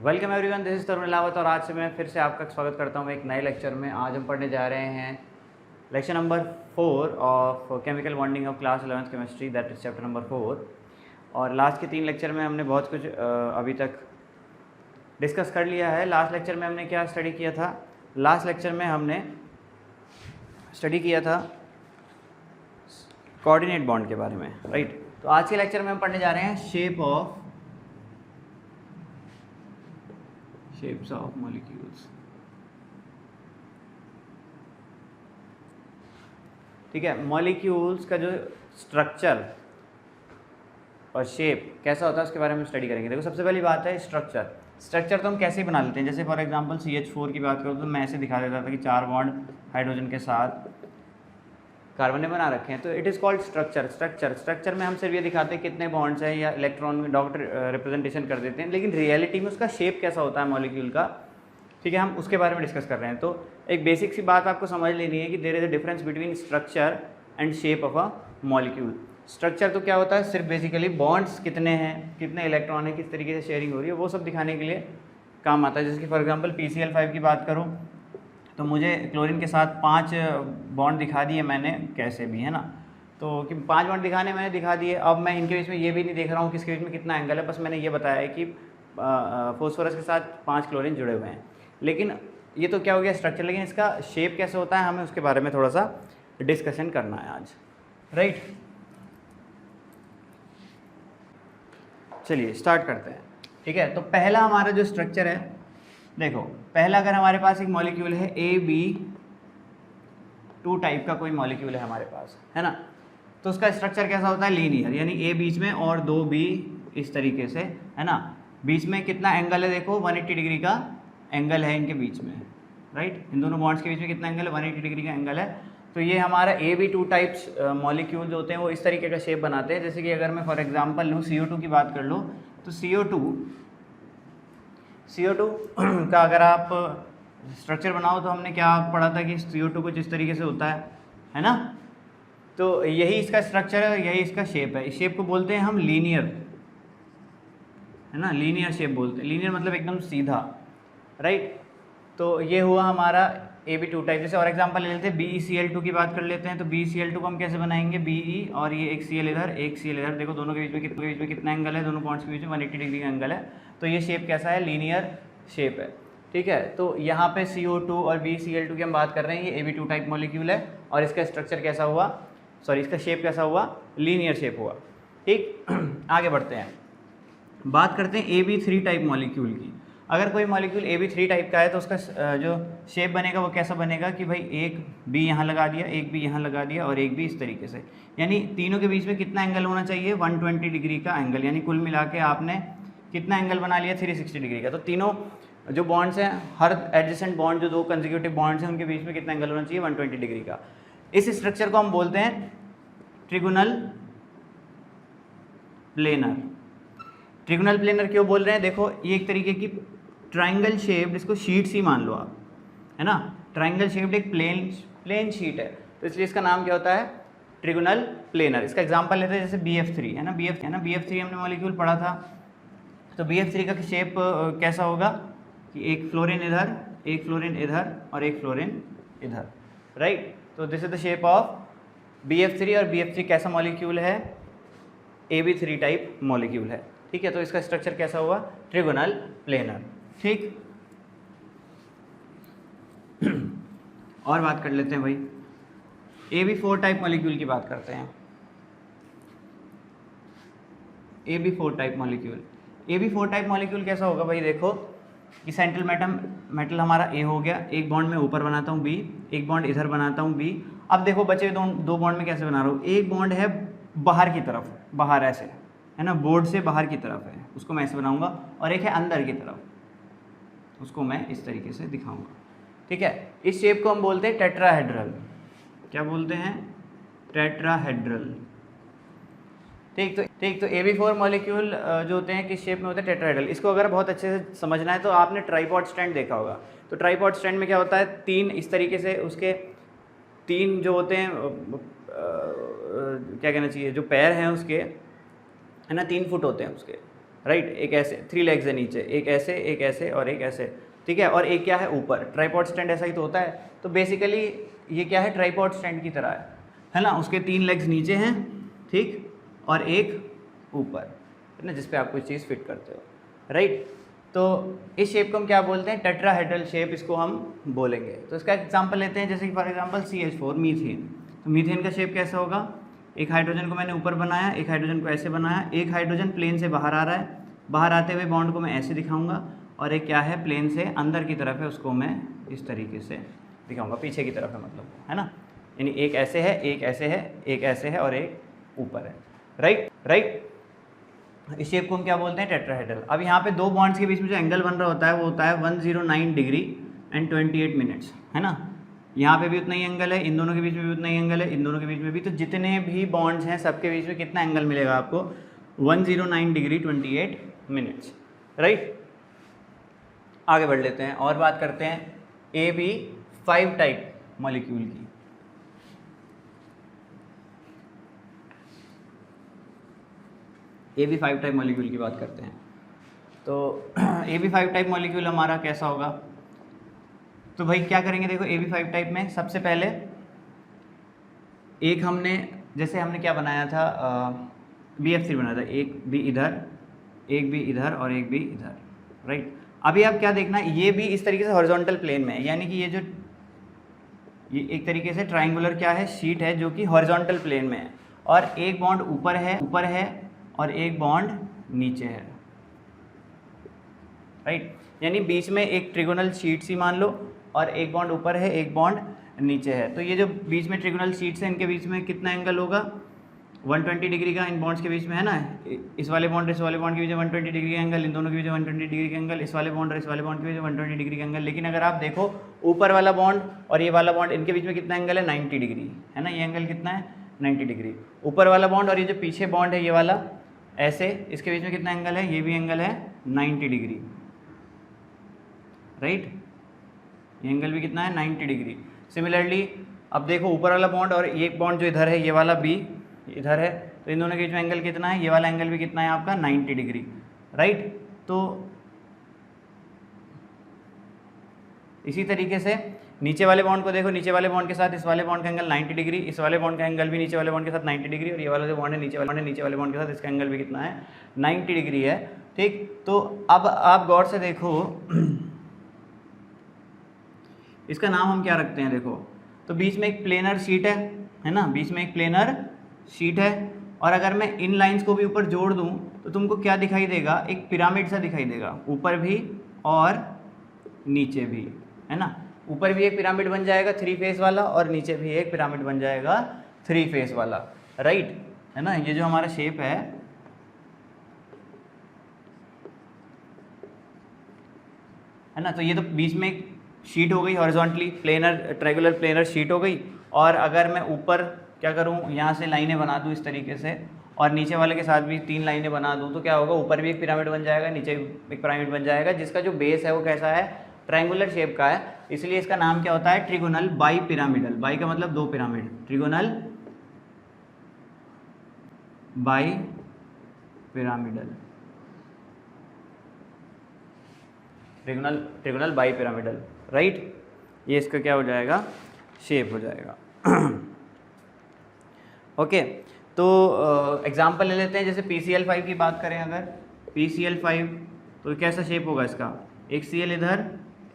Welcome everyone, this is तरुण लावत और आज से मैं फिर से आपका स्वागत करता हूँ एक नए लेक्चर में। आज हम पढ़ने जा रहे हैं lecture number 4 of chemical bonding of class 11th chemistry, that is chapter number 4। और लास्ट के 3 लेक्चर में हमने बहुत कुछ अभी तक डिस्कस कर लिया है। लास्ट लेक्चर में हमने क्या स्टडी किया था? लास्ट लेक्चर में हमने स्टडी किया था कोऑर्डिनेट बॉन्ड के बारे में, राइट। तो आज के लेक्चर में हम पढ़ने जा रहे हैं शेप्स ऑफ मॉलिक्यूल्स। ठीक है, मॉलिक्यूल्स का जो स्ट्रक्चर और शेप कैसा होता है उसके बारे में स्टडी करेंगे। देखो, सबसे पहली बात है स्ट्रक्चर तो हम कैसे बना लेते हैं। जैसे फॉर एग्जांपल CH4 की बात करूँ तो मैं ऐसे दिखा देता था कि 4 बॉन्ड हाइड्रोजन के साथ कार्बन ने बना रखे हैं, तो इट इज़ कॉल्ड स्ट्रक्चर में हम सिर्फ ये दिखाते हैं कितने बॉन्ड्स हैं या इलेक्ट्रॉन में डॉट रिप्रेजेंटेशन कर देते हैं, लेकिन रियलिटी में उसका शेप कैसा होता है मॉलिक्यूल का, ठीक है, हम उसके बारे में डिस्कस कर रहे हैं। तो एक बेसिक सी बात आपको समझ लेनी है कि there is a difference between structure and shape of a molecule. Structure तो क्या होता है, सिर्फ बेसिकली बॉन्ड्स कितने हैं, कितने इलेक्ट्रॉन हैं, किस तरीके से शेयरिंग हो रही है, वो सब दिखाने के लिए काम आता है। जैसे कि फॉर एग्जाम्पल PCl5 की बात करूँ तो मुझे क्लोरीन के साथ 5 बॉन्ड दिखा दिए मैंने, कैसे भी, है ना। तो कि 5 बॉन्ड मैंने दिखा दिए। अब मैं इनके बीच में ये भी नहीं देख रहा हूँ किसके बीच में कितना एंगल है, बस मैंने ये बताया है कि फॉस्फोरस के साथ 5 क्लोरीन जुड़े हुए हैं। लेकिन ये तो क्या हो गया स्ट्रक्चर, लेकिन इसका शेप कैसे होता है हमें उसके बारे में थोड़ा सा डिस्कशन करना है आज, राइट। चलिए स्टार्ट करते हैं, ठीक है। तो पहला हमारा जो स्ट्रक्चर है, देखो, पहला अगर हमारे पास एक मॉलिक्यूल है AB2 टाइप का कोई मॉलिक्यूल है हमारे पास, है ना, तो उसका स्ट्रक्चर कैसा होता है, लीनियर, यानी A बीच में और 2B इस तरीके से, है ना। बीच में कितना एंगल है, देखो 180 डिग्री का एंगल है इनके बीच में, राइट। इन दोनों बॉन्ड्स के बीच में कितना एंगल है, 180 डिग्री का एंगल है। तो ये हमारा AB2 टाइप्स मॉलिक्यूल जो होते हैं वो इस तरीके का शेप बनाते हैं। जैसे कि अगर मैं फॉर एग्जाम्पल लूँ CO2 की बात कर लो, तो CO2 का अगर आप स्ट्रक्चर बनाओ तो हमने क्या पढ़ा था कि CO2 कुछ इस तरीके से होता है ना। तो यही इसका स्ट्रक्चर है, यही इसका शेप है। इस शेप को बोलते हैं हम लीनियर, है ना, लीनियर शेप बोलते हैं। लीनियर मतलब एकदम सीधा, राइट। तो ये हुआ हमारा AB2 टाइप। जैसे और एग्जांपल ले लेते हैं BeCl2 की बात कर लेते हैं। तो BeCl2 को हम कैसे बनाएंगे, BE और ये एक Cl इधर, एक Cl इधर, देखो दोनों के बीच में कितना एंगल है, दोनों बॉन्ड्स के बीच में 180 डिग्री का एंगल है। तो ये शेप कैसा है, लीनियर शेप है, ठीक है। तो यहाँ पे CO2 और BeCl2 की हम बात कर रहे हैं, ये AB2 टाइप मॉलिक्यूल है और इसका स्ट्रक्चर कैसा हुआ, इसका शेप कैसा हुआ, लीनियर शेप हुआ, ठीक। आगे बढ़ते हैं, बात करते हैं AB3 टाइप मॉलिक्यूल की। अगर कोई मॉलिक्यूल AB3 टाइप का है तो उसका जो शेप बनेगा वो कैसा बनेगा कि भाई एक B यहाँ लगा दिया, एक B यहाँ लगा दिया और एक B इस तरीके से, यानी तीनों के बीच में कितना एंगल होना चाहिए, 120 डिग्री का एंगल, यानी कुल मिला के आपने कितना एंगल बना लिया, 360 डिग्री का। तो तीनों जो बॉन्ड्स हैं, हर एडजेसेंट बॉन्ड जो 2 कंसेक्यूटिव बॉन्ड्स हैं उनके बीच में कितना एंगल होना चाहिए, 120 डिग्री का। इस स्ट्रक्चर को हम बोलते हैं ट्रिगोनल प्लेनर क्यों बोल रहे हैं, देखो ये एक तरीके की ट्राइंगल शेप्ड, इसको शीट्स ही मान लो आप, है ना। ट्राइंगल शेप्ड एक प्लेन शीट है, तो इसलिए इसका नाम क्या होता है, ट्रिगोनल प्लेनर। इसका एग्जांपल लेते हैं जैसे BF3, है ना। BF3 हमने मॉलिक्यूल पढ़ा था। तो BF3 का शेप कैसा होगा कि एक फ्लोरीन इधर, एक फ्लोरीन इधर और एक फ्लोरीन इधर, राइट। तो this is the shape of BF3 और BF3 कैसा मॉलिक्यूल है, AB3 टाइप मॉलिक्यूल है, ठीक है। तो इसका स्ट्रक्चर कैसा हुआ, ट्रिगोनल प्लेनर, ठीक। और बात कर लेते हैं भाई AB4 टाइप मॉलिक्यूल की बात करते हैं। AB4 टाइप मॉलिक्यूल कैसा होगा भाई, देखो कि सेंट्रल मेटल हमारा A हो गया, एक बॉन्ड में ऊपर बनाता हूँ B, एक बॉन्ड इधर बनाता हूँ B। अब देखो बचे दो बॉन्ड में कैसे बना रहा हूँ, एक बॉन्ड है बाहर की तरफ, बाहर ऐसे, है ना, बोर्ड से बाहर की तरफ है, उसको मैं ऐसे बनाऊंगा, और एक है अंदर की तरफ, उसको मैं इस तरीके से दिखाऊंगा, ठीक है। इस शेप को हम बोलते हैं टेट्राहेड्रल। क्या बोलते हैं, टेट्राहेड्रल, ठीक। तो AB4 मॉलिक्यूल जो होते हैं किस शेप में होते हैं, टेट्राहेड्रल। इसको अगर बहुत अच्छे से समझना है तो आपने ट्राइपॉड स्टैंड देखा होगा। तो ट्राइपॉड स्टैंड में क्या होता है, 3 इस तरीके से, उसके 3 जो होते हैं क्या कहना चाहिए, जो पैर हैं उसके, है ना, 3 फुट होते हैं उसके, राइट, एक ऐसे 3 लेग्स है नीचे, एक ऐसे और एक ऐसे, ठीक है, और एक क्या है ऊपर, ट्राइपॉड स्टैंड ऐसा ही तो होता है। तो बेसिकली ये क्या है, ट्राइपॉड स्टैंड की तरह है ना, उसके 3 लेग्स नीचे हैं, ठीक, और एक ऊपर, है ना, जिस पे आप कोई चीज़ फिट करते हो, राइट। तो इस शेप को हम क्या बोलते हैं, टेट्राहेड्रल शेप इसको हम बोलेंगे। तो इसका एग्जांपल लेते हैं, जैसे कि फॉर एग्जांपल CH4 मीथेन। तो मीथेन का शेप कैसा होगा, एक हाइड्रोजन को मैंने ऊपर बनाया, एक हाइड्रोजन को ऐसे बनाया, एक हाइड्रोजन प्लेन से बाहर आ रहा है, बाहर आते हुए बॉन्ड को मैं ऐसे दिखाऊंगा, और एक क्या है, प्लेन से अंदर की तरफ है, उसको मैं इस तरीके से दिखाऊंगा, पीछे की तरफ है मतलब, है ना, यानी एक ऐसे है, एक ऐसे है, एक ऐसे है और एक ऊपर है, राइट। इस शेप को हम क्या बोलते हैं, टेट्राहेड्रल। अब यहाँ पे दो बॉन्ड्स के बीच में जो एंगल बन रहा होता है वो होता है 109 डिग्री एंड 28 मिनट्स, है ना। यहाँ पे भी उतना ही एंगल है, इन दोनों के बीच में भी उतना ही एंगल है, इन दोनों के बीच में भी। तो जितने भी बॉन्ड्स हैं सबके बीच में कितना एंगल मिलेगा आपको, 109 डिग्री 28 मिनट्स, राइट। आगे बढ़ लेते हैं और बात करते हैं AB5 टाइप मॉलिक्यूल की। AB5 टाइप मॉलिक्यूल की बात करते हैं। तो AB5 टाइप मॉलिक्यूल हमारा कैसा होगा, तो भाई क्या करेंगे, देखो AB5 टाइप में सबसे पहले एक हमने, जैसे हमने क्या बनाया था, BF3 बनाया था, एक भी इधर, एक भी इधर और एक भी इधर, राइट। अभी आप क्या देखना, ये भी इस तरीके से हॉरिजॉन्टल प्लेन में है, यानी कि ये एक तरीके से ट्राइंगुलर क्या है, शीट है जो कि हॉरिजॉन्टल प्लेन में है, और एक बॉन्ड ऊपर है और एक बॉन्ड नीचे है, राइट। यानी बीच में एक ट्रिगोनल शीट सी मान लो, और एक बॉन्ड ऊपर है, एक बॉन्ड नीचे है। तो ये जो बीच में ट्रिगोनल शीट्स है, इनके बीच में कितना एंगल होगा, 120 डिग्री का इन बॉन्ड्स के बीच में, है ना। इस वाले बॉन्ड के बीच में 120 डिग्री का एंगल, इन दोनों के बीच में 120 डिग्री का एंगल, इस वाले बॉन्ड और इस वाले बॉन्ड के बीच में 120 डिग्री का एंगल। लेकिन अगर आप देखो ऊपर वाला बॉन्ड और ये वाला बॉन्ड, इनके बीच में कितना एंगल है, 90 डिग्री, है ना। ये एंगल कितना है, 90 डिग्री। ऊपर वाला बॉन्ड और ये जो पीछे बॉन्ड है ये वाला ऐसे, इसके बीच में कितना एंगल है, ये भी एंगल है 90 डिग्री, राइट। ये एंगल भी कितना है, 90 डिग्री। सिमिलरली अब देखो ऊपर वाला बॉन्ड और ये बॉन्ड जो इधर है, ये वाला भी इधर है, तो इन दोनों के बीच में एंगल कितना है, ये वाला एंगल भी कितना है आपका, 90 डिग्री, राइट। तो इसी तरीके से नीचे वाले बॉन्ड को देखो, नीचे वाले बॉन्ड के साथ इस वाले बॉन्ड का एंगल 90 डिग्री, इस वाले बॉन्ड का एंगल भी नीचे वाले बॉन्ड के साथ 90 डिग्री, और ये वाला जो बॉन्ड है नीचे वाले बॉन्ड के साथ इसका एंगल भी कितना है, 90 डिग्री है, ठीक। तो अब आप गौर से देखो इसका नाम हम क्या रखते हैं, देखो तो बीच में एक प्लेनर शीट है ना, बीच में एक प्लेनर शीट है, और अगर मैं इन लाइंस को भी ऊपर जोड़ दूं तो तुमको क्या दिखाई देगा, एक पिरामिड सा दिखाई देगा, ऊपर भी और नीचे भी, है ना। ऊपर भी एक पिरामिड बन जाएगा 3 फेस वाला, और नीचे भी एक पिरामिड बन जाएगा 3 फेस वाला, राइट, है ना। ये जो हमारा शेप है ना, तो ये तो बीच में एक शीट हो गई horizontally planar, triangular planar sheet हो गई। और अगर मैं ऊपर क्या करूँ, यहाँ से लाइनें बना दूँ इस तरीके से, और नीचे वाले के साथ भी 3 लाइनें बना दूँ, तो क्या होगा, ऊपर भी एक पिरामिड बन जाएगा, नीचे भी एक पिरामिड बन जाएगा, जिसका जो बेस है वो कैसा है, ट्रायंगुलर शेप का है। इसलिए इसका नाम क्या होता है, ट्रिगोनल बाई पिरामिडल। बाई का मतलब 2 pyramid, trigonal bipyramidal, trigonal bipyramidal, right. ये इसका क्या हो जाएगा, शेप हो जाएगा। ओके, तो एग्जांपल ले लेते हैं, जैसे PCl5 की बात करें अगर, PCl5 तो कैसा शेप होगा इसका, एक Cl इधर,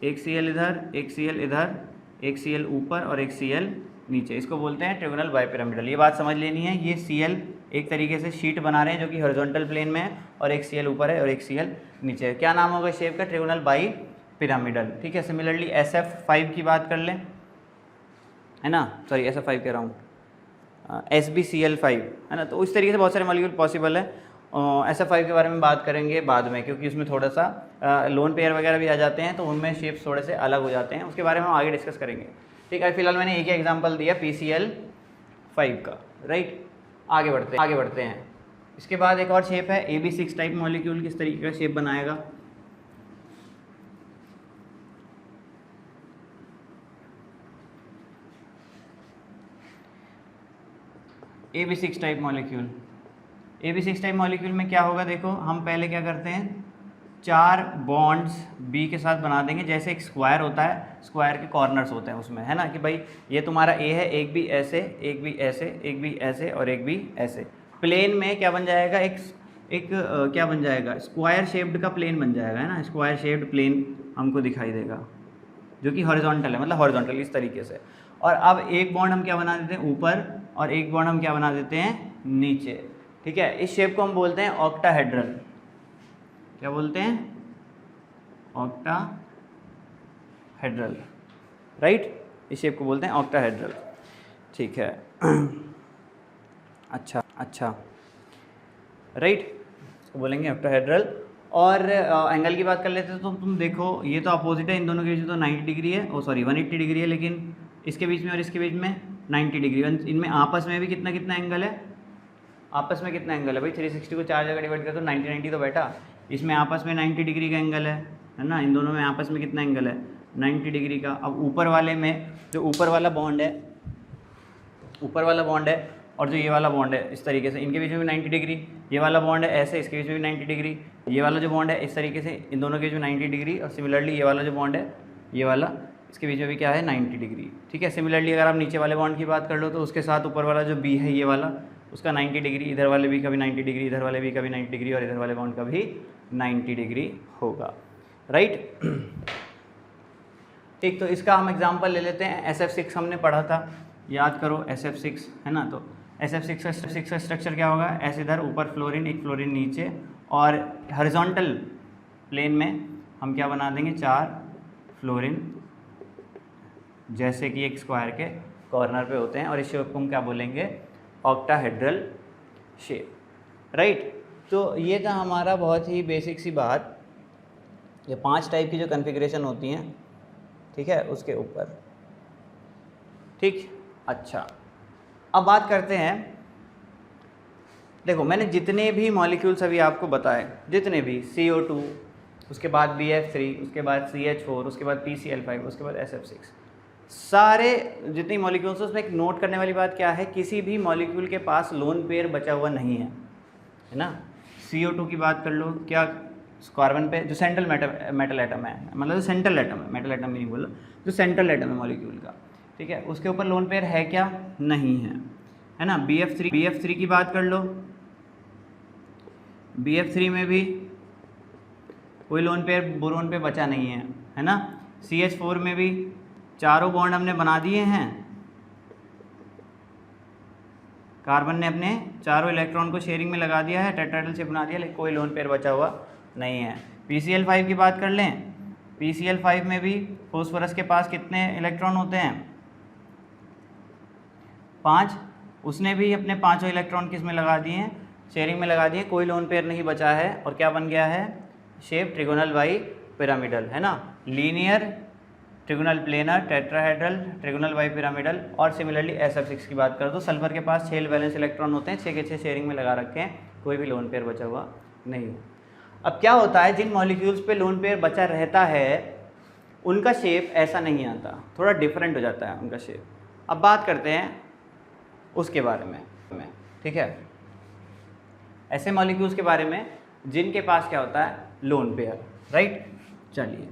एक Cl इधर, एक Cl इधर, एक Cl ऊपर और एक Cl नीचे, इसको बोलते हैं ट्रिगोनल बाई पिरामिडल। ये बात समझ लेनी है, ये Cl एक तरीके से शीट बना रहे हैं जो कि हॉरिजॉन्टल प्लेन में है, और एक Cl ऊपर है और एक Cl नीचे है। क्या नाम होगा शेप का, ट्रिगोनल बाई पिरामिडल, ठीक है। सिमिलरली SF5 की बात कर लें, है ना, सॉरी SF5 कह रहा हूँ, SbCl5, है ना। तो इस तरीके से बहुत सारे मॉलिक्यूल पॉसिबल है। SF5 के बारे में बात करेंगे बाद में, क्योंकि उसमें थोड़ा सा लोन पेयर वगैरह भी आ जाते हैं, तो उनमें शेप्स थोड़े से अलग हो जाते हैं, उसके बारे में हम आगे डिस्कस करेंगे, ठीक है। फिलहाल मैंने एक ही एग्जांपल दिया PCl5 का, राइट। आगे बढ़ते हैं। इसके बाद एक और शेप है AB6 टाइप मॉलिक्यूल, किस तरीके का शेप बनाएगा, AB6 type molecule, AB6 type molecule में क्या होगा, देखो हम पहले क्या करते हैं, 4 बॉन्ड्स B के साथ बना देंगे। जैसे एक स्क्वायर होता है, स्क्वायर के कॉर्नर्स होते हैं उसमें, है ना, कि भाई ये तुम्हारा A है, एक भी ऐसे, एक भी ऐसे, एक भी ऐसे और एक भी ऐसे। प्लेन में क्या बन जाएगा, क्या बन जाएगा, स्क्वायर शेप्ड का प्लेन बन जाएगा, है ना, स्क्वायर शेप्ड प्लेन हमको दिखाई देगा जो कि हॉरिजॉन्टल है, मतलब हॉरिजॉन्टल इस तरीके से। और अब एक बॉन्ड हम क्या बना देते हैं ऊपर, और एक बॉन्ड हम क्या बना देते हैं नीचे। ठीक है, इस शेप को हम बोलते हैं ऑक्टाहेड्रल। क्या बोलते हैं, ऑक्टाहेड्रल, राइट, इस शेप को बोलते हैं ऑक्टाहेड्रल। ठीक है अच्छा राइट, इसको बोलेंगे ऑक्टाहेड्रल। और एंगल की बात कर लेते हैं तो तुम देखो ये तो अपोजिट है, इन दोनों के बीच में तो 90 डिग्री है, 180 डिग्री है, लेकिन इसके बीच में और इसके बीच में 90 डिग्री। इनमें आपस में भी कितना कितना एंगल है, आपस में कितना एंगल है भाई, 360 को 4 जगह डिवाइड कर तो 90 तो बैठा, इसमें आपस में 90 डिग्री का एंगल है ना, इन दोनों में आपस में कितना एंगल है, 90 डिग्री का। अब ऊपर वाले में जो ऊपर वाला बॉन्ड है और जो ये वाला बॉन्ड है इस तरीके से, इनके बीच में भी 90 डिग्री, ये वाला बॉन्ड है ऐसे, इसके बीच में भी 90 डिग्री, ये वाला जो बॉन्ड है इस तरीके से, इन दोनों के बीच में 90 डिग्री, और सिमिलरली ये वाला जो बॉन्ड है, ये वाला, इसके बीच में भी क्या है 90 डिग्री। ठीक है, सिमिलरली अगर आप नीचे वाले बॉन्ड की बात कर लो तो उसके साथ ऊपर वाला जो बी है ये वाला, उसका 90 डिग्री, इधर वाले बी का भी 90 डिग्री, इधर वाले बी का भी 90 डिग्री, और इधर वाले बॉन्ड का भी 90 डिग्री होगा, राइट। ठीक, तो इसका हम एग्जांपल ले लेते हैं। SF6 हमने पढ़ा था, याद करो SF6, है ना। तो SF6 का स्ट्रक्चर क्या होगा, ऐसे इधर ऊपर फ्लोरीन, एक फ्लोरीन नीचे, और हॉरिजॉन्टल प्लेन में हम क्या बना देंगे, 4 फ्लोरीन, जैसे कि एक स्क्वायर के कॉर्नर पे होते हैं, और इस शेप को हम क्या बोलेंगे, ऑक्टाहेड्रल शेप, राइट। तो ये था हमारा बहुत ही बेसिक सी बात, ये 5 टाइप की जो कॉन्फ़िगरेशन होती हैं, ठीक है, उसके ऊपर। ठीक, अच्छा, अब बात करते हैं, देखो मैंने जितने भी मॉलिक्यूल्स अभी आपको बताए, जितने भी CO2, उसके बाद BF3, उसके बाद CH4, उसके बाद PCl5, उसके बाद SF6, सारे जितनी मॉलिक्यूल्स उसमें एक नोट करने वाली बात क्या है, किसी भी मॉलिक्यूल के पास लोन पेयर बचा हुआ नहीं है ना। CO2 की बात कर लो, क्या कार्बन पे जो सेंट्रल मेटल एटम है, मतलब जो सेंट्रल एटम है, मेटल एटम भी नहीं बोलो, जो सेंट्रल एटम है मॉलिक्यूल का, ठीक है, उसके ऊपर लोन पेयर है क्या, नहीं है ना। BF3 की बात कर लो, BF3 में भी कोई लोन पेयर बोरोन पे बचा नहीं है ना। CH4 में भी चारों बॉन्ड हमने बना दिए हैं, कार्बन ने अपने चारों इलेक्ट्रॉन को शेयरिंग में लगा दिया है, टेट्राहेड्रल शेप बना दिया, लेकिन कोई लोन पेयर बचा हुआ नहीं है। PCl5 की बात कर लें, PCl5 में भी फॉस्फोरस के पास कितने इलेक्ट्रॉन होते हैं, 5, उसने भी अपने 5 इलेक्ट्रॉन किस में लगा दिए हैं, शेयरिंग में लगा दिए, कोई लोन पेयर नहीं बचा है, और क्या बन गया है, शेप ट्रिगोनल बाई पिरामिडल, है ना, linear, trigonal planar, tetrahedral, trigonal bipyramidal. और सिमिलरली SF6 की बात कर दो, सल्फर के पास 6 वैलेंस इलेक्ट्रॉन होते हैं, 6 के 6 शेयरिंग में लगा रखे हैं, कोई भी लोन पेयर बचा हुआ नहीं है। अब क्या होता है, जिन मॉलिक्यूल्स पे लोन पेयर बचा रहता है उनका शेप ऐसा नहीं आता, थोड़ा डिफरेंट हो जाता है उनका शेप। अब बात करते हैं उसके बारे में, ठीक है, ऐसे मॉलिक्यूल्स के बारे में जिनके पास क्या होता है, लोन पेयर, राइट। चलिए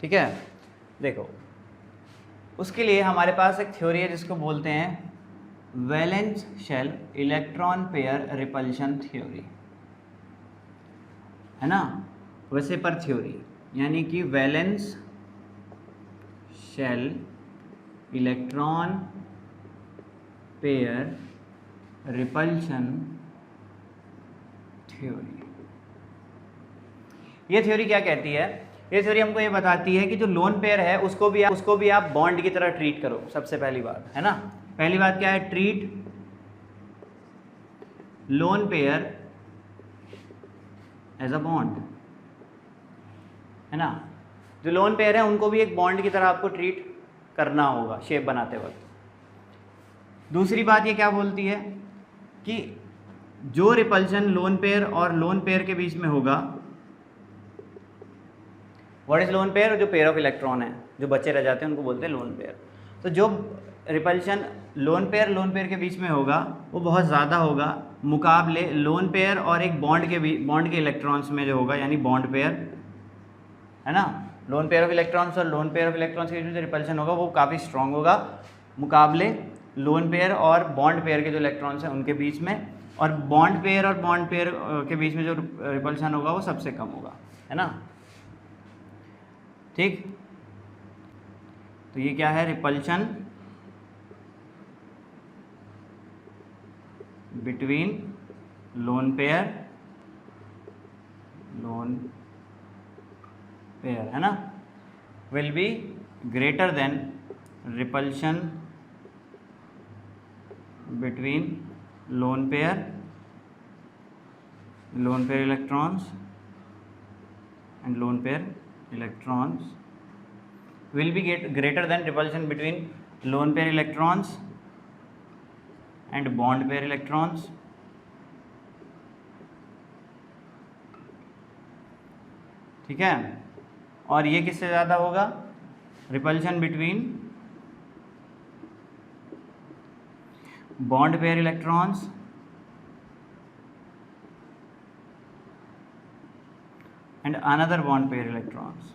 ठीक है, देखो उसके लिए हमारे पास एक थ्योरी है जिसको बोलते हैं valence shell electron pair repulsion theory, है ना, वैसे पर थ्योरी, यानी कि valence shell electron pair repulsion theory. ये थ्योरी क्या कहती है, ये थ्योरी हमको ये बताती है कि जो लोन पेयर है उसको भी आप बॉन्ड की तरह ट्रीट करो। सबसे पहली बात, है ना, पहली बात क्या है, treat lone pair as a bond, है ना। जो लोन पेयर है उनको भी एक बॉन्ड की तरह आपको ट्रीट करना होगा शेप बनाते वक्त, दूसरी बात ये क्या बोलती है कि जो रिपल्शन लोन पेयर और लोन पेयर के बीच में होगा, व्हाट इज लोन पेयर? जो पेयर ऑफ इलेक्ट्रॉन है, जो बच्चे रह जाते हैं उनको बोलते हैं लोन पेयर। तो जो रिपल्शन लोन पेयर के बीच में होगा वो बहुत ज़्यादा होगा मुकाबले लोन पेयर और एक बॉन्ड के इलेक्ट्रॉन्स में जो होगा, यानी बॉन्ड पेयर, है ना। लोन पेयर ऑफ इलेक्ट्रॉन्स और लोन पेयर ऑफ इलेक्ट्रॉन्स के बीच में जो रिपल्शन होगा वो काफ़ी स्ट्रॉन्ग होगा मुकाबले लोन पेयर और बॉन्ड पेयर के जो इलेक्ट्रॉन्स हैं उनके बीच में, और बॉन्ड पेयर के बीच में जो रिपल्शन होगा वो सबसे कम होगा, है ना। ठीक, तो ये क्या है? रिपल्शन बिटवीन लोन पेयर, है ना, will be greater than repulsion between lone pair electrons and lone pair electrons will be greater than repulsion between lone pair electrons and bond pair electrons, ठीक है। और ये किससे ज़्यादा होगा? Repulsion between bond pair electrons and another bond pair electrons,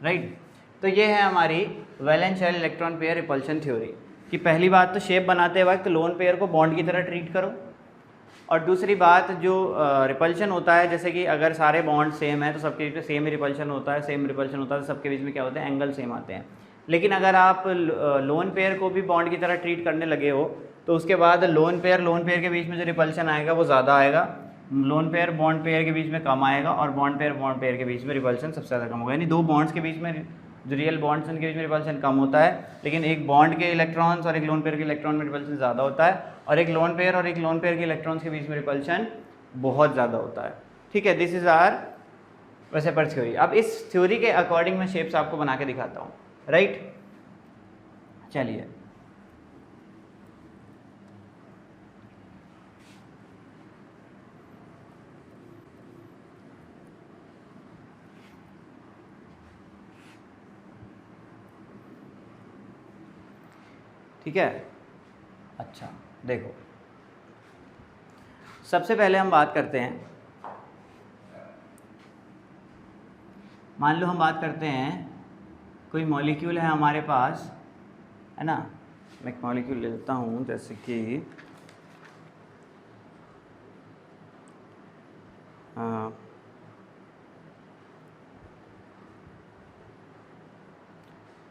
right. तो ये है हमारी valence shell electron pair repulsion theory कि पहली बात तो शेप बनाते वक्त लोन पेयर को बॉन्ड की तरह ट्रीट करो, और दूसरी बात जो रिपल्शन होता है, जैसे कि अगर सारे बॉन्ड सेम है तो सबके बीच में सेम ही रिपल्शन होता है, तो सबके बीच में क्या होते हैं? एंगल सेम आते हैं। लेकिन अगर आप लोन पेयर को भी बॉन्ड की तरह ट्रीट करने लगे हो तो उसके बाद लोन पेयर के बीच में जो रिपल्शन आएगा वो ज़्यादा आएगा, लोन पेयर बॉन्ड पेयर के बीच में कम आएगा, और बॉन्ड पेयर के बीच में रिपल्शन सबसे ज़्यादा कम होगा। यानी दो बॉन्ड्स के बीच में जो रियल बॉन्ड्स उनके बीच में रिपल्शन कम होता है, लेकिन एक बॉन्ड के इलेक्ट्रॉन्स और एक लोन पेयर के इलेक्ट्रॉन में रिपल्शन ज़्यादा होता है, और एक लोन पेयर के इलेक्ट्रॉन्स के बीच में रिपल्शन बहुत ज़्यादा होता है, ठीक है। This is our VSEPR theory. अब इस थ्योरी के अकॉर्डिंग मैं शेप्स आपको बना के दिखाता हूँ, राइट। चलिए, ठीक है। अच्छा देखो, सबसे पहले हम बात करते हैं, मान लो हम बात करते हैं कोई मॉलिक्यूल है हमारे पास, है ना। मैं एक मॉलिक्यूल ले लेता हूँ, जैसे कि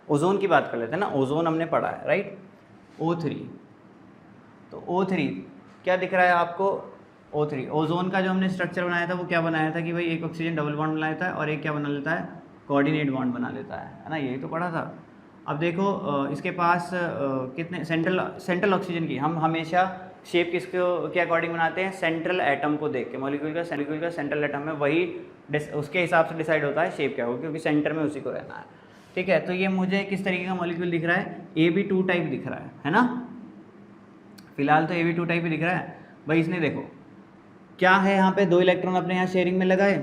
ओजोन की बात कर लेते हैं ना। ओजोन हमने पढ़ा है, राइट। O3, तो O3 क्या दिख रहा है आपको? O3 ओजोन का जो हमने स्ट्रक्चर बनाया था वो क्या बनाया था कि भाई एक ऑक्सीजन डबल बॉन्ड बना लेता है और एक क्या बना लेता है? कोऑर्डिनेट बॉन्ड बना लेता है ना। यही तो पढ़ा था। अब देखो इसके पास कितने सेंट्रल ऑक्सीजन की हम हमेशा शेप किसको के अकॉर्डिंग बनाते हैं? सेंट्रल एटम को देख के। मॉलिक्यूल का सेंट्रल एटम है, वही उसके हिसाब से डिसाइड होता है शेप क्या होगा, क्योंकि सेंटर में उसी को रहना है, ठीक है। तो ये मुझे किस तरीके का मॉलिक्यूल दिख रहा है? AB2 टाइप दिख रहा है ना। फिलहाल तो AB2 टाइप ही दिख रहा है भाई। इसने देखो क्या है, यहाँ पे 2 इलेक्ट्रॉन अपने यहाँ शेयरिंग में लगाए,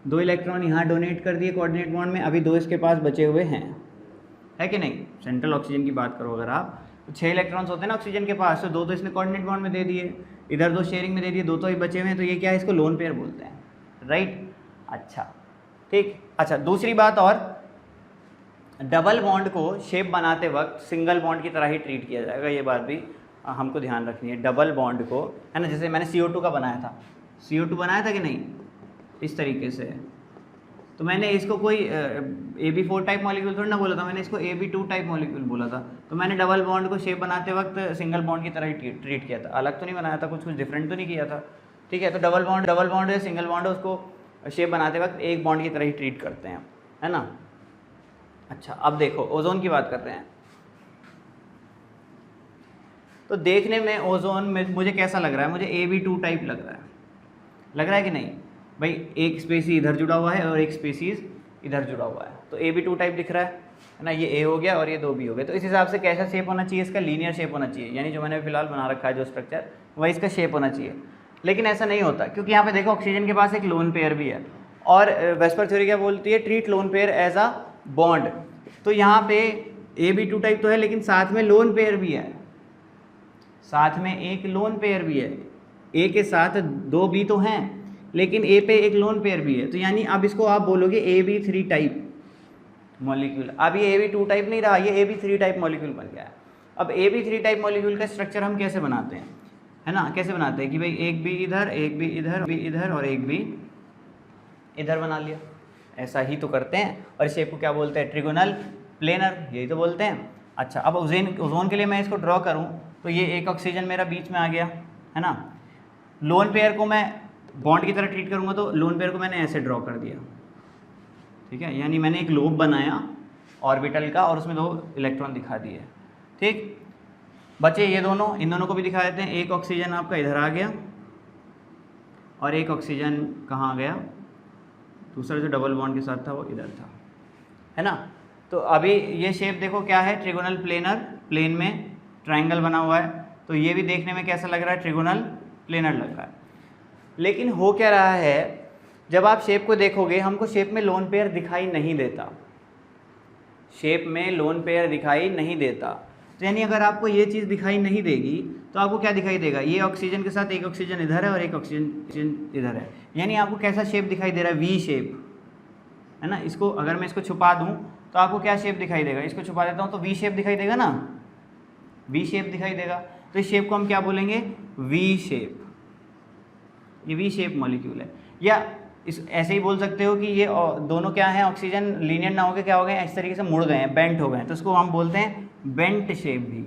2 इलेक्ट्रॉन यहाँ डोनेट कर दिए कोऑर्डिनेट बॉन्ड में, अभी 2 इसके पास बचे हुए हैं, है कि नहीं। सेंट्रल ऑक्सीजन की बात करो अगर आप, तो 6 इलेक्ट्रॉन्स होते हैं ना ऑक्सीजन के पास, तो 2 तो इसने कोऑर्डिनेट बॉन्ड में दे दिए, इधर 2 शेयरिंग में दे दिए, 2 तो ही बचे हुए हैं। तो ये क्या है? इसको लोन पेयर बोलते हैं, राइट। अच्छा ठीक। अच्छा दूसरी बात और, डबल बॉन्ड को शेप बनाते वक्त सिंगल बॉन्ड की तरह ही ट्रीट किया जाएगा, ये बात भी हमको ध्यान रखनी है। डबल बॉन्ड को, है ना, जैसे मैंने CO2 का बनाया था, CO2 बनाया था कि नहीं, इस तरीके से, तो मैंने इसको कोई AB4 टाइप मॉलिक्यूल थोड़ी ना बोला था, मैंने इसको AB2 टाइप मॉलिक्यूल बोला था। तो मैंने डबल बॉन्ड को शेप बनाते वक्त सिंगल बॉन्ड की तरह ही ट्रीट किया था, अलग तो नहीं बनाया था, कुछ डिफरेंट तो नहीं किया था, ठीक है। तो डबल बॉन्ड है, सिंगल बॉन्ड है, उसको शेप बनाते वक्त एक बॉन्ड की तरह ही ट्रीट करते हैं, है ना। अच्छा अब देखो ओजोन की बात कर रहे हैं, तो देखने में ओजोन में मुझे कैसा लग रहा है? मुझे AB2 टाइप लग रहा है कि नहीं भाई। एक स्पेसीज इधर जुड़ा हुआ है और एक स्पेसीज इधर जुड़ा हुआ है, तो ए बी टू टाइप दिख रहा है ना, ये ए हो गया और ये दो बी हो गए। तो इस हिसाब से कैसा शेप होना चाहिए इसका, लीनियर शेप होना चाहिए, यानी जो मैंने फिलहाल बना रखा है जो स्ट्रक्चर वही इसका शेप होना चाहिए। लेकिन ऐसा नहीं होता, क्योंकि यहाँ पे देखो ऑक्सीजन के पास एक लोन पेयर भी है, और वेस्पर थ्योरी क्या बोलती है, treat lone pair as a bond. तो यहाँ पे ए बी टू टाइप तो है, लेकिन साथ में लोन पेयर भी है, साथ में एक लोन पेयर भी है, ए के साथ दो बी तो हैं, लेकिन ए पे एक लोन पेयर भी है। तो यानी अब इसको आप बोलोगे A B three type molecule. अब ये ए बी टू टाइप नहीं रहा, ये A B three type molecule बन गया है। अब A B three type molecule का स्ट्रक्चर हम कैसे बनाते हैं, है ना, कैसे बनाते हैं कि भाई एक बी इधर, एक बी इधर, बी इधर और एक बी इधर बना लिया, ऐसा ही तो करते हैं। और इस शेप को क्या बोलते हैं, ट्रिगोनल प्लेनर, यही तो बोलते हैं। अच्छा, अब ओजोन के लिए मैं इसको ड्रॉ करूं तो ये एक ऑक्सीजन मेरा बीच में आ गया, है ना। लोन पेयर को मैं बॉन्ड की तरह ट्रीट करूंगा, तो लोन पेयर को मैंने ऐसे ड्रॉ कर दिया, ठीक है, यानी मैंने एक लोब बनाया ऑर्बिटल का और उसमें दो इलेक्ट्रॉन दिखा दिए, ठीक। बचे ये दोनों, इन दोनों को भी दिखा देते हैं। एक ऑक्सीजन आपका इधर आ गया और एक ऑक्सीजन कहाँ गया, दूसरा जो डबल बॉन्ड के साथ था वो इधर था, है ना। तो अभी ये शेप देखो क्या है, ट्रिगोनल प्लेनर, प्लेन में ट्रायंगल बना हुआ है, तो ये भी देखने में कैसा लग रहा है, ट्रिगोनल प्लेनर लग रहा है। लेकिन हो क्या रहा है, जब आप शेप को देखोगे हमको शेप में लोन पेयर दिखाई नहीं देता, शेप में लोन पेयर दिखाई नहीं देता। तो यानी अगर आपको ये चीज़ दिखाई नहीं देगी तो आपको क्या दिखाई देगा, ये ऑक्सीजन के साथ एक ऑक्सीजन इधर है और एक ऑक्सीजन इधर है, यानी आपको कैसा शेप दिखाई दे रहा है, वी शेप, है ना। इसको अगर मैं इसको छुपा दूं तो आपको क्या शेप दिखाई देगा, इसको छुपा देता हूं तो वी शेप दिखाई देगा ना, वी शेप दिखाई देगा। तो इस शेप को हम क्या बोलेंगे, वी शेप, ये वी शेप मॉलिक्यूल है। या इस ऐसे ही बोल सकते हो कि ये दोनों क्या हैं, ऑक्सीजन लीनियर ना होकर क्या हो गए, इस तरीके से मुड़ गए हैं, बेंट हो गए हैं, तो इसको हम बोलते हैं बेंट शेप भी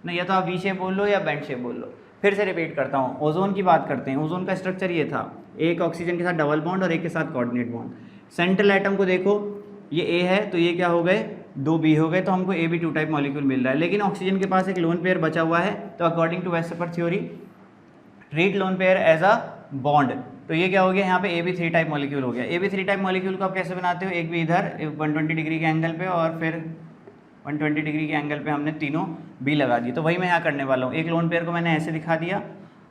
ना। या तो आप वी शेप बोल लो या बेंट शेप बोल लो। फिर से रिपीट करता हूँ, ओजोन की बात करते हैं। ओजोन का स्ट्रक्चर ये था, एक ऑक्सीजन के साथ डबल बॉन्ड और एक के साथ कोऑर्डिनेट बॉन्ड। सेंट्रल एटम को देखो, ये ए है तो ये क्या हो गए, दो बी हो गए, तो हमको A B two type molecule मिल रहा है। लेकिन ऑक्सीजन के पास एक लोन पेयर बचा हुआ है, तो according to VSEPR theory treat lone pair as a bond, तो ये क्या हो गया, यहाँ पे A B three type molecule हो गया। A B three type molecule को आप कैसे बनाते हो, एक भी इधर 120 डिग्री के एंगल पे और फिर 120 डिग्री के एंगल पे हमने तीनों बी लगा दी। तो वही मैं यहाँ करने वाला हूँ, एक लोन पेयर को मैंने ऐसे दिखा दिया,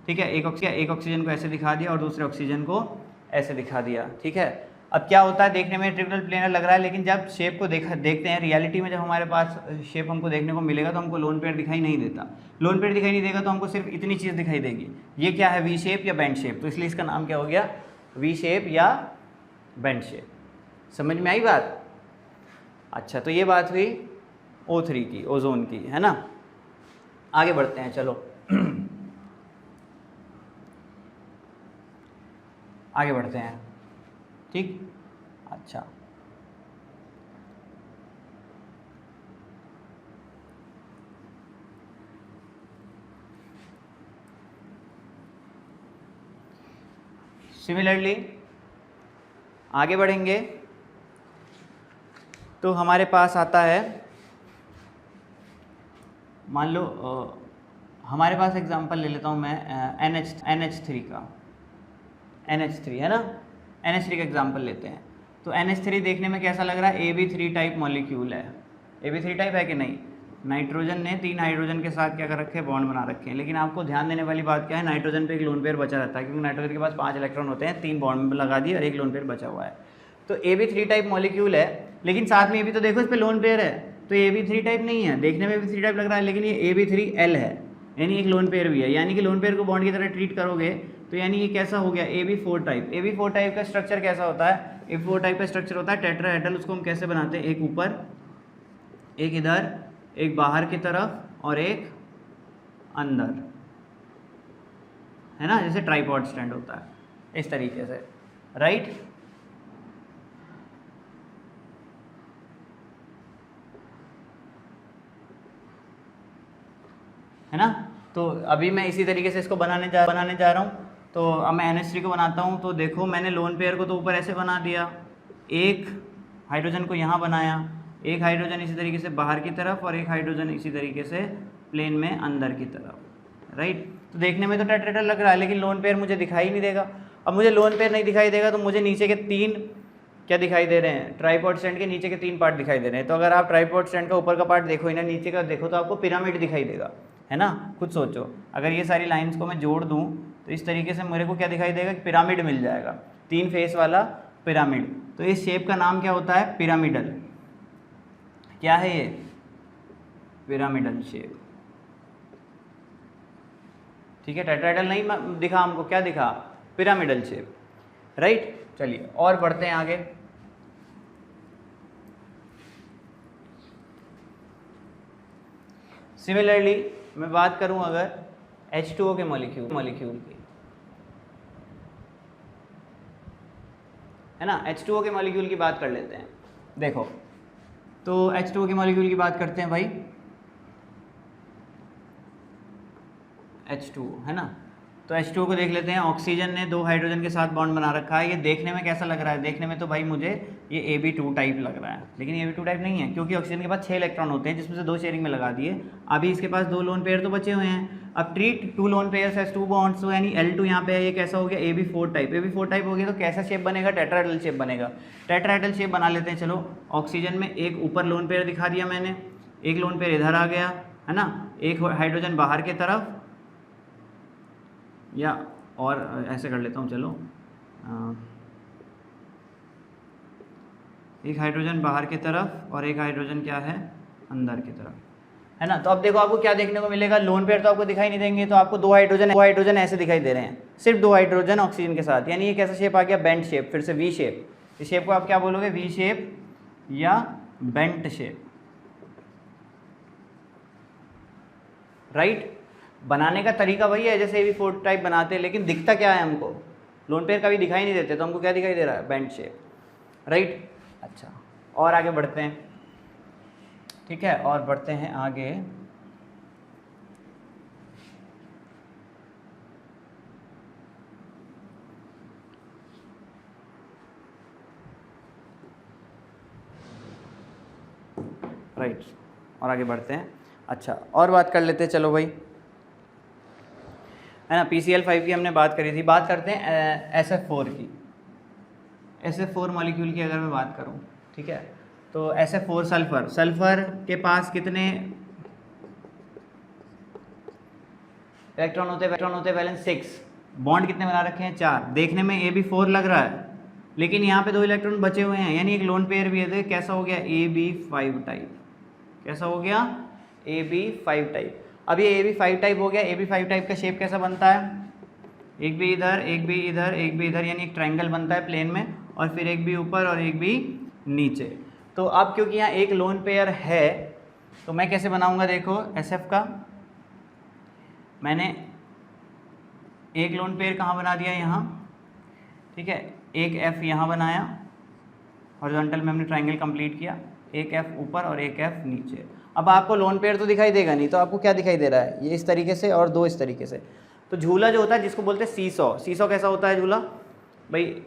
ठीक है, एक ऑक्सीजन को ऐसे दिखा दिया और दूसरे ऑक्सीजन को ऐसे दिखा दिया, ठीक है। अब क्या होता है, देखने में ट्रिगोनल प्लेनर लग रहा है, लेकिन जब शेप को देखते हैं रियलिटी में, जब हमारे पास शेप हमको देखने को मिलेगा तो हमको लोन पेयर दिखाई नहीं देता। लोन पेयर दिखाई नहीं देगा तो हमको सिर्फ इतनी चीज़ दिखाई देगी, ये क्या है, वी शेप या बेंट शेप। तो इसलिए इसका नाम क्या हो गया, वी शेप या बेंट शेप। समझ में आई बात। अच्छा, तो ये बात हुई O3 की, ओजोन की, है ना। आगे बढ़ते हैं, चलो आगे बढ़ते हैं, ठीक। अच्छा, सिमिलरली आगे बढ़ेंगे तो हमारे पास आता है, मान लो हमारे पास एग्जांपल ले लेता हूँ मैं NH3 का, NH3 है ना, NH3 का एग्जांपल लेते हैं। तो NH3 देखने में कैसा लग रहा है, AB3 टाइप मॉलिक्यूल है। AB3 टाइप है कि नहीं, नाइट्रोजन ने 3 हाइड्रोजन के साथ क्या कर रखे हैं, बॉन्ड बना रखे हैं। लेकिन आपको ध्यान देने वाली बात क्या है, नाइट्रोजन पे एक लोन पेयर बचा रहता है, क्योंकि नाइट्रोजन के पास 5 इलेक्ट्रॉन होते हैं, 3 बॉन्ड लगा दिए और एक लोन पेयर बचा हुआ है। तो AB3 टाइप मॉलिक्यूल है, लेकिन साथ में ये भी तो देखो इस पर लोन पेयर है, तो AB3 टाइप नहीं है, देखने में AB3 टाइप लग रहा है, लेकिन ये AB3L है, यानी एक लोन पेयर भी है। यानी कि लोन पेयर को बॉन्ड की तरह ट्रीट करोगे तो यानी ये कैसा हो गया, AB4 टाइप। AB4 टाइप का स्ट्रक्चर कैसा होता है, AB4 टाइप का स्ट्रक्चर होता है टेट्राहेड्रल। उसको हम कैसे बनाते हैं, एक ऊपर, एक इधर, एक बाहर की तरफ और एक अंदर, है ना, जैसे ट्राइपॉड स्टैंड होता है, इस तरीके से, राइट। है ना। तो अभी मैं इसी तरीके से इसको बनाने जा रहा हूँ। तो अब मैं NH3 को बनाता हूँ, तो देखो मैंने लोन पेयर को तो ऊपर ऐसे बना दिया, एक हाइड्रोजन को यहाँ बनाया, एक हाइड्रोजन इसी तरीके से बाहर की तरफ और एक हाइड्रोजन इसी तरीके से प्लेन में अंदर की तरफ, राइट। तो देखने में तो टेट्राहेड्रल लग रहा है, लेकिन लोन पेयर मुझे दिखाई नहीं देगा। अब मुझे लोन पेयर नहीं दिखाई देगा तो मुझे नीचे के 3 क्या दिखाई दे रहे हैं, ट्राइपॉड स्टैंड के नीचे के 3 पार्ट दिखाई दे रहे हैं। तो अगर आप ट्राइपॉड स्टैंड का ऊपर का पार्ट देखो ना, नीचे का देखो तो आपको पिरामिड दिखाई देगा, है ना। खुद सोचो, अगर ये सारी लाइंस को मैं जोड़ दूँ तो इस तरीके से मेरे को क्या दिखाई देगा, पिरामिड मिल जाएगा, 3 फेस वाला पिरामिड। तो इस शेप का नाम क्या होता है, पिरामिडल। क्या है ये, पिरामिडल शेप। ठीक है, टेट्राहेड्रल नहीं दिखा हमको, क्या दिखा, पिरामिडल शेप, राइट। चलिए और बढ़ते हैं आगे। सिमिलरली मैं बात करूं अगर H2O के मॉलिक्यूल की, है ना, H2O के मॉलिक्यूल की बात कर लेते हैं। देखो तो H2O के मॉलिक्यूल की बात करते हैं भाई, H2O, है ना। तो H2O को देख लेते हैं। ऑक्सीजन ने 2 हाइड्रोजन के साथ बॉन्ड बना रखा है। ये देखने में कैसा लग रहा है, देखने में तो भाई मुझे ये AB2 टाइप लग रहा है, लेकिन AB2 टाइप नहीं है, क्योंकि ऑक्सीजन के पास 6 इलेक्ट्रॉन होते हैं, जिसमें से 2 शेयरिंग में लगा दिए। अभी इसके पास 2 लोन पेयर तो बचे हुए हैं। अब treat 2 lone pairs as 2 bonds, तो यानी L2 यहाँ पे है, ये कैसा हो गया, AB4 टाइप। AB4 टाइप हो गया तो कैसा शेप बनेगा, टेट्राहेड्रल शेप बनेगा। टेट्राहेड्रल शेप बना लेते हैं। चलो, ऑक्सीजन में एक ऊपर लोन पेयर दिखा दिया मैंने, एक लोन पेयर इधर आ गया, है ना, एक हाइड्रोजन बाहर की तरफ, या और ऐसे कर लेता हूँ, चलो एक हाइड्रोजन बाहर की तरफ और एक हाइड्रोजन क्या है, अंदर की तरफ, है ना। तो अब देखो आपको क्या देखने को मिलेगा, लोन पेयर तो आपको दिखाई नहीं देंगे, तो आपको 2 हाइड्रोजन ऐसे दिखाई दे रहे हैं, सिर्फ 2 हाइड्रोजन ऑक्सीजन के साथ, यानी ये कैसा शेप आ गया, बेंट शेप, फिर से वी शेप। इस शेप को आप क्या बोलोगे, वी शेप या बेंट शेप, राइट। बनाने का तरीका वही है जैसे AB4 टाइप बनाते हैं, लेकिन दिखता क्या है हमको, लोन पेयर कभी दिखाई नहीं देते, तो हमको क्या दिखाई दे रहा है, बेंट शेप, राइट। अच्छा, और आगे बढ़ते हैं, ठीक है, और बढ़ते हैं आगे। राइट, और आगे बढ़ते हैं। अच्छा, और बात कर लेते हैं, चलो भाई, है ना। PCl5 की हमने बात करी थी। बात करते हैं SF4 की। SF4 मॉलिक्यूल की अगर मैं बात करूं, ठीक है, तो SF4 सल्फर के पास कितने इलेक्ट्रॉन होते हैं, वैलेंस 6, बॉन्ड कितने बना रखे हैं, 4। देखने में AB4 लग रहा है, लेकिन यहाँ पे 2 इलेक्ट्रॉन बचे हुए हैं, यानी एक लोन पेयर भी है, तो कैसा हो गया, AB5 टाइप। कैसा हो गया, AB5 टाइप। अब ये AB5 टाइप हो गया। AB5 टाइप का शेप कैसा बनता है, एक भी इधर, एक भी इधर, एक भी इधर, यानी एक ट्रायंगल बनता है प्लेन में, और फिर एक भी ऊपर और एक भी नीचे। तो अब क्योंकि यहाँ एक लोन पेयर है, तो मैं कैसे बनाऊंगा, देखो SF का मैंने एक लोन पेयर कहाँ बना दिया, यहाँ, ठीक है, एक F यहाँ बनाया, हॉरिजॉन्टल में हमने ट्रायंगल कंप्लीट किया, एक F ऊपर और एक F नीचे। अब आपको लोन पेयर तो दिखाई देगा नहीं, तो आपको क्या दिखाई दे रहा है, ये इस तरीके से और 2 इस तरीके से। तो झूला जो होता है, जिसको बोलते हैं सीसॉ कैसा होता है झूला, भाई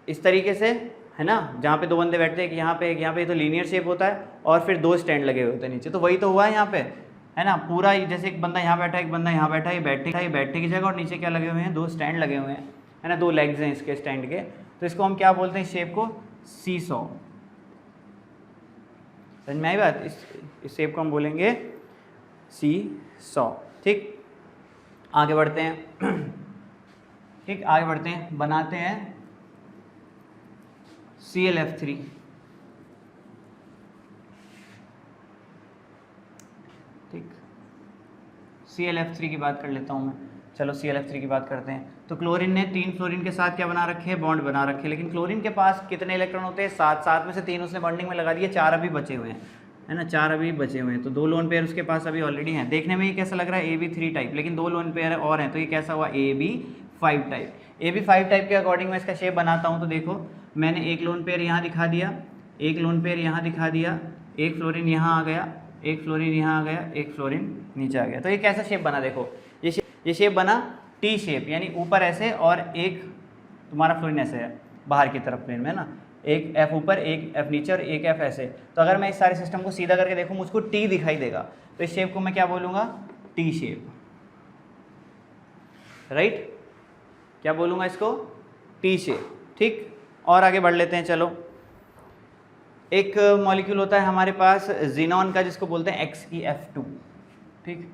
इस तरीके से, है ना, जहाँ पे 2 बंदे बैठते हैं, एक यहाँ पे एक यहाँ पे, तो लीनियर शेप होता है, और फिर 2 स्टैंड लगे हुए होते हैं नीचे। तो वही तो हुआ है यहाँ पे, है ना, पूरा जैसे एक बंदा यहाँ बैठा है, एक बंदा यहाँ बैठा है, ये बैठने की जगह, और नीचे क्या लगे हुए हैं, 2 स्टैंड लगे हुए हैं, है ना, 2 लेग्स हैं इसके स्टैंड के। तो इसको हम क्या बोलते हैं, इस शेप को सीसॉ। समझ में आई बात, इस शेप को हम बोलेंगे सीसॉ, ठीक। आगे बढ़ते हैं, ठीक, आगे बढ़ते हैं, बनाते हैं ClF3। ठीक, ClF3 की बात कर लेता हूँ मैं। चलो ClF3 की बात करते हैं। तो क्लोरीन ने 3 फ्लोरीन के साथ क्या बना रखे हैं, बॉन्ड बना रखे हैं, लेकिन क्लोरीन के पास कितने इलेक्ट्रॉन होते हैं, 7 में से 3 उसने बॉन्डिंग में लगा दिए, 4 अभी बचे हुए हैं, है ना, 4 अभी बचे हुए हैं। तो 2 लोन पेयर उसके पास अभी ऑलरेडी हैं। देखने में ये कैसा लग रहा है, AB3 टाइप, लेकिन 2 लोन पेयर और हैं, तो ये कैसा हुआ, AB5 टाइप। AB5 टाइप के अकॉर्डिंग मैं इसका शेप बनाता हूँ। तो देखो, मैंने एक लोन पेयर यहाँ दिखा दिया, एक लोन पेयर यहाँ दिखा दिया, एक फ्लोरीन यहाँ आ गया, एक फ्लोरीन यहाँ आ गया, एक फ्लोरीन नीचे आ गया। तो ये कैसा शेप बना, देखो ये शेप बना T शेप, यानी ऊपर ऐसे और एक तुम्हारा फ्लोरीन ऐसे है बाहर की तरफ प्लेन में, है ना, एक F ऊपर, एक F नीचे और एक F ऐसे। तो अगर मैं इस सारे सिस्टम को सीधा करके देखूँ, मुझको T दिखाई देगा, तो इस शेप को मैं क्या बोलूँगा, T शेप, राइट। क्या बोलूँगा इसको, T शेप, ठीक। और आगे बढ़ लेते हैं, चलो एक मॉलिक्यूल होता है हमारे पास जीनॉन का, जिसको बोलते हैं X की F2, ठीक।